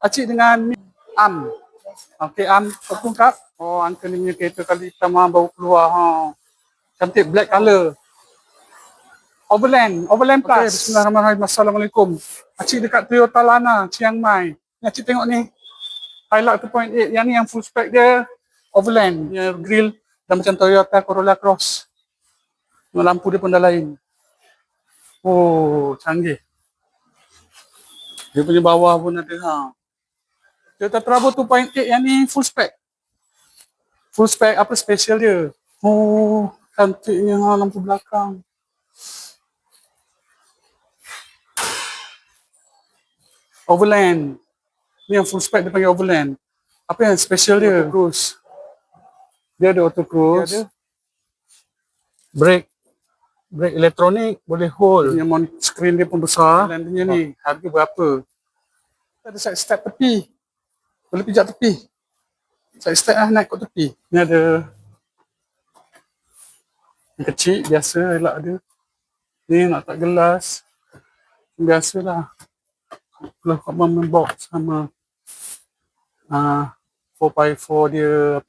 Acik dengan Am. Okey, Am, kau tungkap. Oh, uncle ni punya kereta kali hitam baru keluar. Ha. Cantik, black colour. Overland Plus. Okay, bismillahirrahmanirrahim. Assalamualaikum. Acik dekat Toyota Lana, Chiang Mai. Ni acik tengok ni. Hilux 2.8. Yang ni yang full spec dia. Overland. Dia grill dan macam Toyota Corolla Cross. Lampu dia pun dah lain. Oh, canggih. Dia punya bawah pun ada. Ha. Toyota Trabo 2.8 yang ni full spec. Full spec apa special dia. Oh, cantiknya lampu belakang. Overland. Ni yang full spec dia panggil Overland. Apa yang special dia? Auto cruise. Dia ada auto cruise. Dia ada brake elektronik, boleh hold. Yang monitor screen dia pun besar. Overlandnya ni harga berapa? Ada side step tepi. Boleh pijak tepi. Side step lah naik kat tepi. Ni ada yang kecil biasa elak ada. Ni nak tak gelas. Biasalah. Kalau kat box sama 4x4 dia